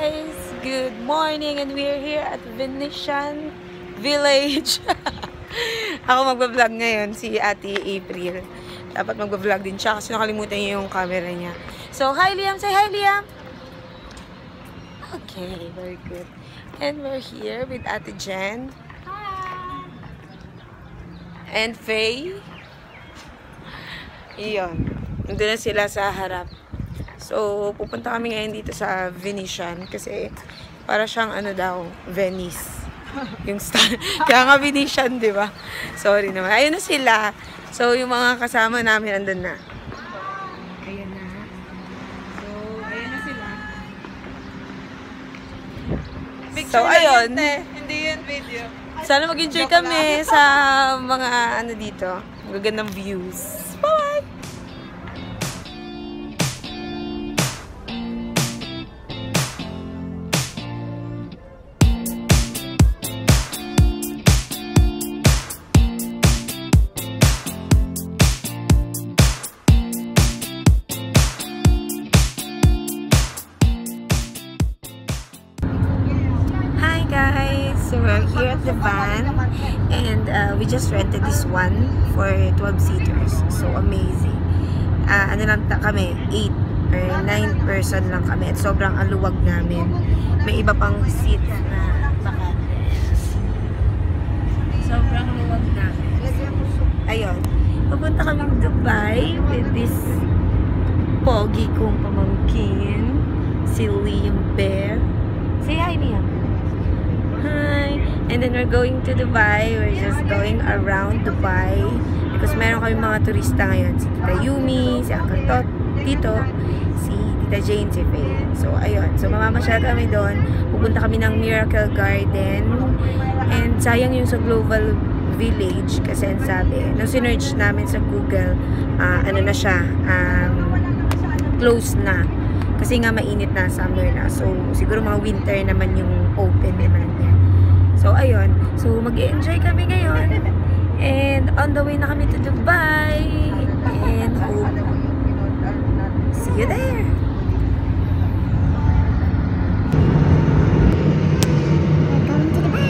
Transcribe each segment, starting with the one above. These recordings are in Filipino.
guys! Good morning and we're here at Venetian Village. Ako magbablog ngayon, si Ate April. Dapat magbablog din siya kasi nakalimutan niya yung camera niya. So, hi Liam! Say hi Liam! Okay, very good. And we're here with Ate Jen. Hi! And Faye. Iyon. Nandun na sila sa harap. So, pupunta kami ngayon dito sa Venetian kasi para siyang ano daw, Venice. Yung style. Kaya nga Venetian, di ba? Sorry naman. Ayun na sila. So, yung mga kasama namin andun na. Ayun na. So, ayun na sila. So, ayun. Hindi yun video. Sana mag-enjoy kami sa mga ano dito. Magagandang views. Bye! So we're here at the van and we just rented this one for 12 seaters. So amazing. Ano lang kami, 8 or 9 person lang kami at sobrang aluwag namin. May iba pang seat na bakante. Sobrang aluwag namin. Ayun. Pupunta kaming Dubai with this pogi kong pamangkin, si Liam Bear. Say hi, Liam. Hi! And then we're going to Dubai. We're just going around Dubai because meron kami mga turista ngayon. Si Tita Yumi, si Uncle Tito, si Tita Jane, si Faye. So, ayun. So, mamamasyal kami doon. Pupunta kami ng Miracle Garden. And sayang yung sa Global Village kasi sabi, nung sinerch namin sa Google, ano na siya, closed na. Kasi nga mainit na, summer na. So, siguro mga winter naman yung open naman niya. So, ayun. So, mag-enjoy kami ngayon. And on the way na kami to Dubai. And hope see you there. Welcome to Dubai.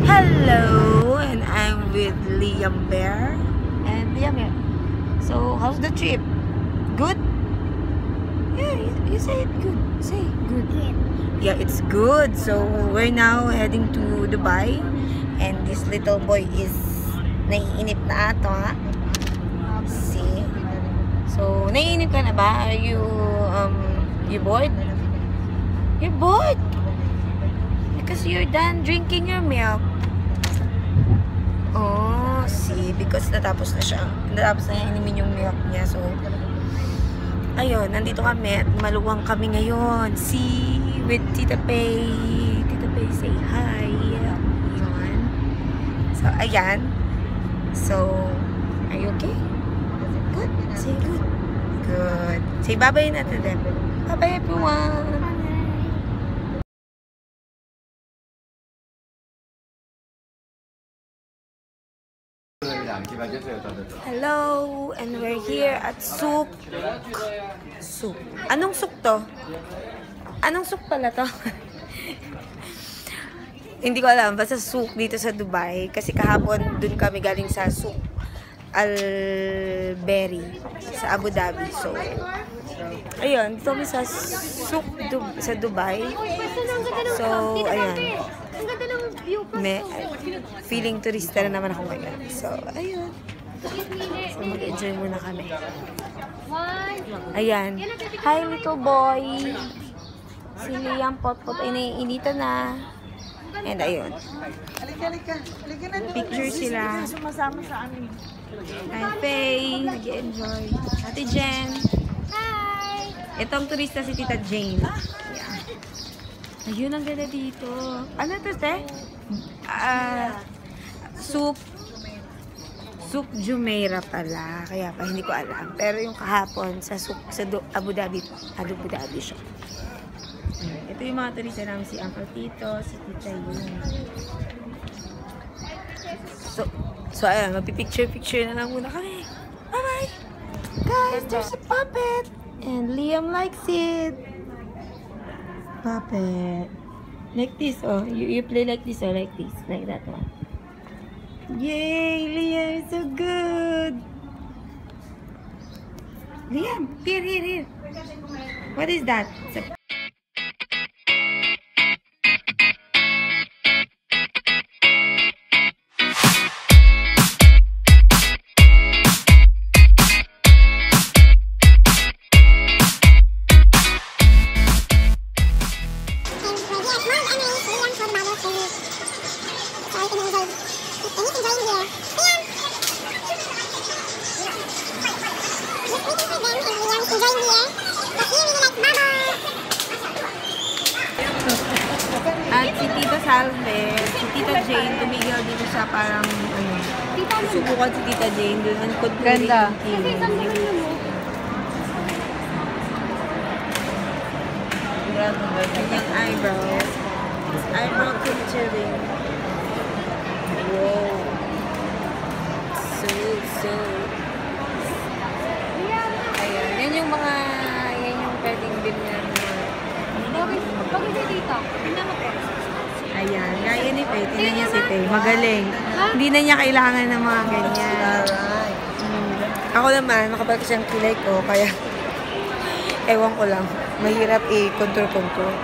Hello, and I'm with Liam Bear. And Liam, yeah. So, how's the trip? Good? Yeah, you say it good. Say good. Yeah, it's good. So, we're now heading to Dubai. And this little boy is naiinip na ato, ha? See? So, naiinip ka na ba? Are you, you bored? You're bored? Because you're done drinking your milk. Oh, see, because natapos na siya. Natapos na niya inimin yung milk niya. So, ayun, nandito kami at maluwang kami ngayon. See, with Tita Pay. Tita Pay, say hi. Ayun. So, ayan. So, are you okay? Good? Say good. Good. Say bye-bye na to them. Bye-bye, everyone. Hello, and we're here at Souk. Souk. Anong souk to? Anong souk pala to? Hindi ko alam. Basta souk dito sa Dubai. Kasi kahapon dun kami galing sa Souk Al-Berry sa Abu Dhabi. So, ayun. Dito kami sa Souk sa Dubai. So, ayun. Feeling turista na naman ako ngayon. So, ayun. So, mag-enjoy muna kami. Ayan. Hi, little boy. Si Liam Pot-Pot ay naiinitan na. And ayun. Picture sila. Sumasama sa amin. Hi, Faye. Nag-enjoy. Ate Jen. Hi! Itong turista si Tita Jane. Yeah. Ayun, ang ganda dito. Ano to, te? Souk Jumeirah pala. Kaya pa, hindi ko alam. Pero yung kahapon, sa Abu Dhabi siya. Ito yung mga turista namin, si Uncle Tito, si Tita Yun. So, ayan, magpipicture-picture na lang muna kami. Bye-bye! Guys, there's a puppet! And Liam likes it! Puppet. Like this, oh. You play like this or like this. Like that one. Yay! Liam is so good! Liam, here. What is that? It's a At si Tita Salve, si Tita Jane, tumigil dito siya parang, subukan si Tita Jane, doon ang contouring. Ganda. Yung eyebrow. Eyebrow contouring. Wow. So. Ayan, yan yung pwedeng bilhin na. Bakit si tita? Ayan, gaya ni Faye. Tingnan niya si Faye. Magaling. Hindi na niya kailangan ng mga ganyan. Ako naman, makapal ko siyang kilay ko, kaya ewan ko lang. Mahirap i-control.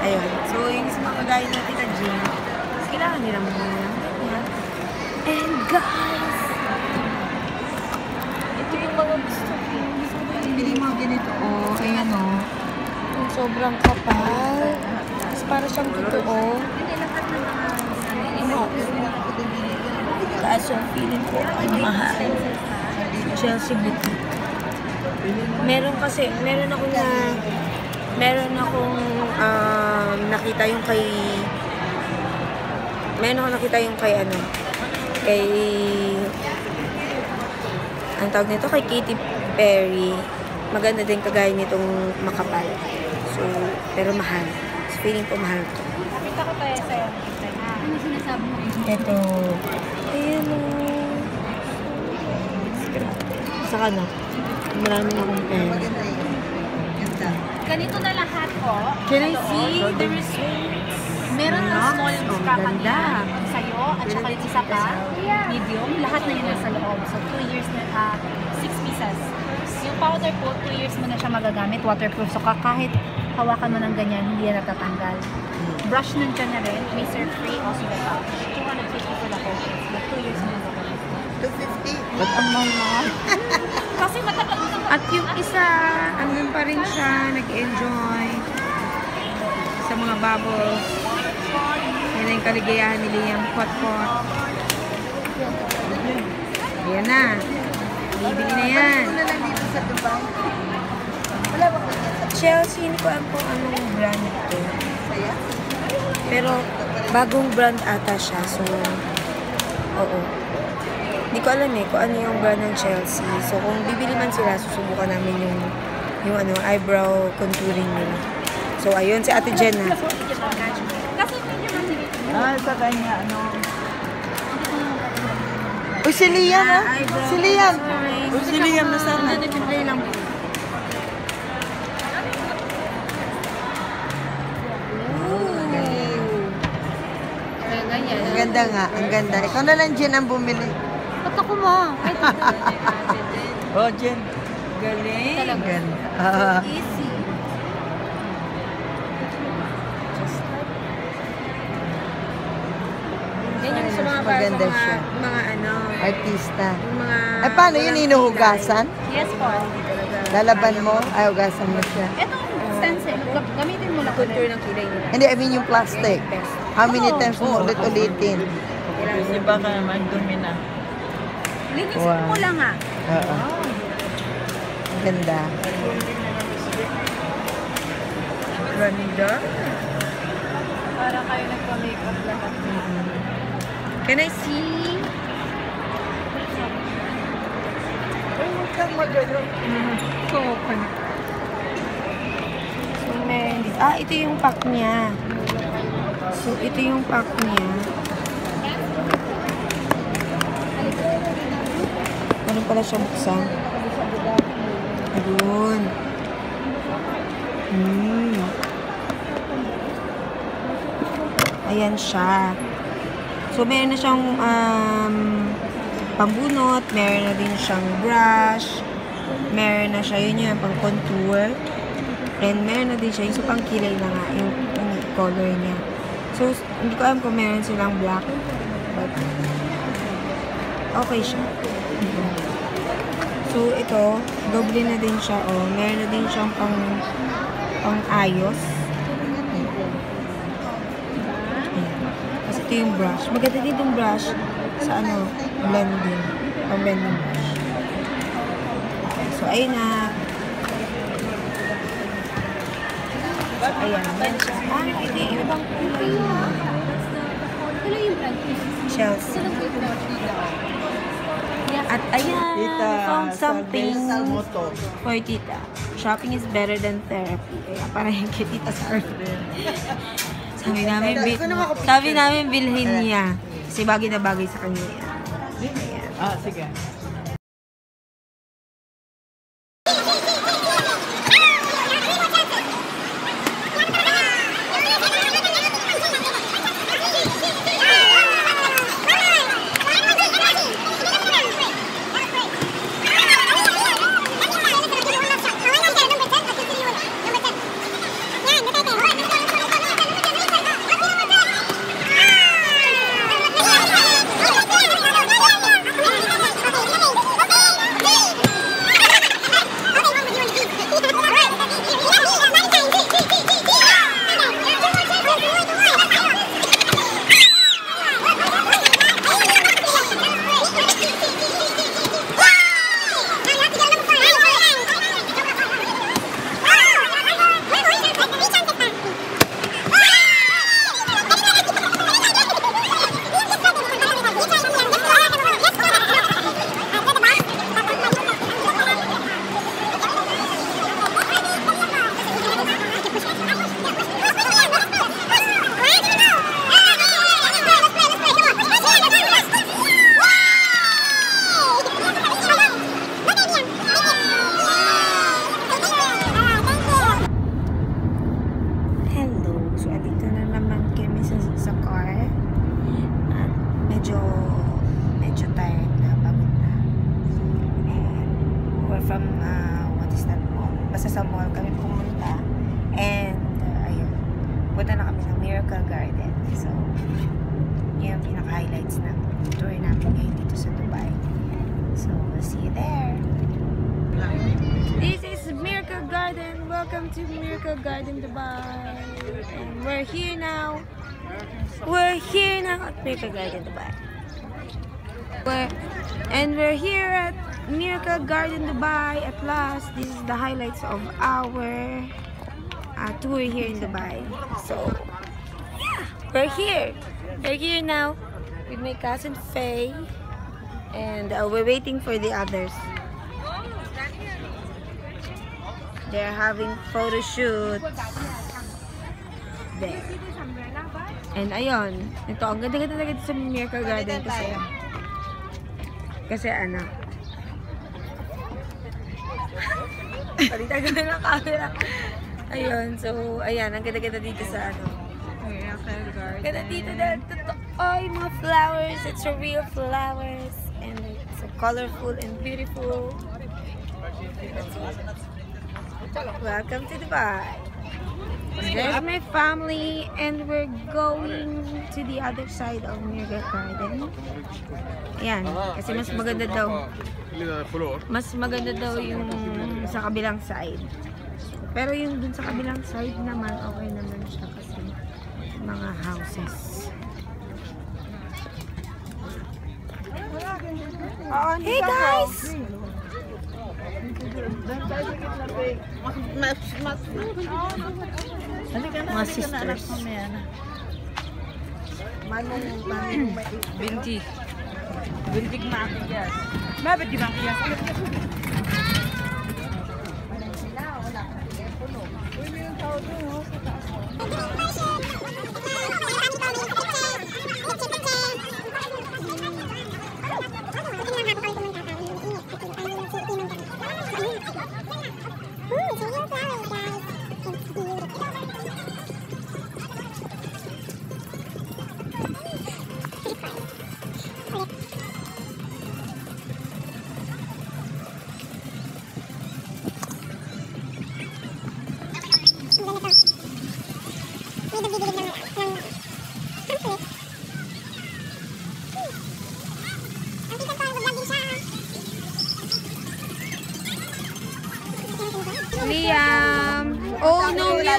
Ayan. So, yung sa mga gaya ng Tita Jean, kailangan nila mga ganyan. And guys, ito yung mga gusto ko. Bili mga ganito. Oh, ayan o. Yung sobrang kapal. Tapos para siyang totoo. Kaso feeling ko ay mahal. Chelsea Boutique. Meron akong nakita yung ang tawag nito, kay Katy Perry. Maganda din kagaya nitong makapal. So, pero mahal. So, feeling ko mahal to. Nakita ko tayo sa'yo. Ano sinasabi mo? Ito. Ayan o. Saka na. Marami na akong pera. Ganito na lahat po. Can I see the results? Meron ng small ganda. sa'yo at saka yung isa pa, medium. Lahat na yun nasa loob. So, 2 years na, 6 pieces. Yung powder po, 2 years mo na siya magagamit, waterproof. So, kahit hawakan mo ng ganyan, hindi yan natatanggal. Brush nun ka na rin, laser-free, also the pouch. 250 for the whole year. But 2 years mo na magagamit. 250? Ba't ang mahal? Kasi matagal mo. At yung isa, andun pa rin siya, nag-enjoy sa mga bubbles. Yan yung kaligayahan ni Liam. Pot-pot. Ayan na. Bibili na yan. Chelsea, hindi ko alam kung anong brand ito. Pero, bagong brand ata siya. So, oo. Hindi ko alam kung ano yung brand ng Chelsea. So, kung bibili man sila, susubukan namin yung eyebrow contouring nila. So, ayun, si Ate Jen na. Sa kanya, Uy, si Liam, ha? Si Liam. Uy, si Liam na sana. lang. Ang ganda nga, ang ganda. Ikaw na lang, Jen, ang bumili. Ba't ako mo? Oh, Jen. Galing. Ang ganda. Easy. Yan yung sa mga Maganda siya. mga Artista. yung mga... Ay, paano yun? Inuhugasan? Yes po. Lalaban mo? Ay, hugasan mo siya. Ito, stencil. Gamitin mo lang. Contour ng kilay nila. Hindi, I mean yung plastic. How many times mo ulit-ulitin? Kasi baka naman dumi na. Linisin Wow. mo lang ah. Oo. Ganda. Ganda. Para kayo nagpa-makeup lahat. Can I see? Ay, huwag kang magano. So, ito yung pack niya. So, ito yung pack niya. Paano pala siya buksan? Ayun. Ayan siya. So, meron na siyang pambunot, meron na din siyang brush, meron na siya, yun yung pang contour, and meron na din siya, yung pang kilay na nga, yung color niya. So, hindi ko alam kung meron silang black, but okay siya. So, ito, doble na din siya, oh. Meron na din siyang pang ayos. Kasi ito yung brush. Maganda din yung brush sa blending. Pang-blending brush. So, ayun na. So, ayan. Ayan siya. Ito yung ibang kulay. Tuloy yung brand. Chelsea. At ayan, found something for tita. Shopping is better than therapy. Kaya parang yung kay tita sa Arthur. Sabi namin bilhin niya. Kasi bagay na bagay sa kanya yan. Ayan. Sige. Sa mall kami pumunta. And, ayun. Punta na kami ng Miracle Garden. So, yun yung pinaka-highlights na tour namin ngayon dito sa Dubai. So, we'll see you there. This is Miracle Garden. Welcome to Miracle Garden Dubai. And we're here now. We're here now at Miracle Garden Dubai. We're here at Miracle Garden Dubai at last. This is the highlights of our tour here in Dubai. So, yeah, we're here. We're here now with my cousin Faye, and we're waiting for the others. They're having photo shoots there. And ayun, ito, ang ganda-ganda talaga sa Miracle Garden kasi ano, palitan ko na ng camera. Ayun, so, ayan, ang ganda-ganda dito sa Miracle Garden. Ganda dito dahil yung mga flowers. It's a real flowers. And it's so colorful and beautiful. Welcome to Dubai. There's my family and we're going to the other side of Miracle Garden. Ayan, kasi mas maganda daw. Mas maganda daw yung sa kabilang side. Pero yung dun sa kabilang side naman, okay naman siya kasi mga houses. Hey guys! Mga sisters. Binti. Binti kumakiyas. Bakit di makiyas?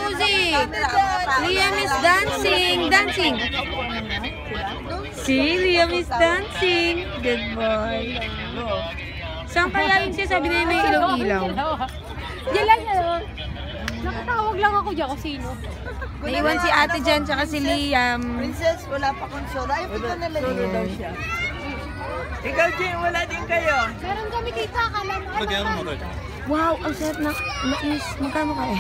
music. Liam is dancing. Dancing. Si Liam is dancing. Good boy. Saan kaya yung sabi na may ilaw-ilaw? Yan lang yun. Nakatawag lang ako dyan kung sino. Naiwan si ate dyan, tsaka si Liam. Princess, wala pa kong solo. Ay, ikaw na lang yun. Ikaw, Jay, wala din kayo. Meron kami kita, akala mo. Wow, ang sarap na mais. Magkano kaya?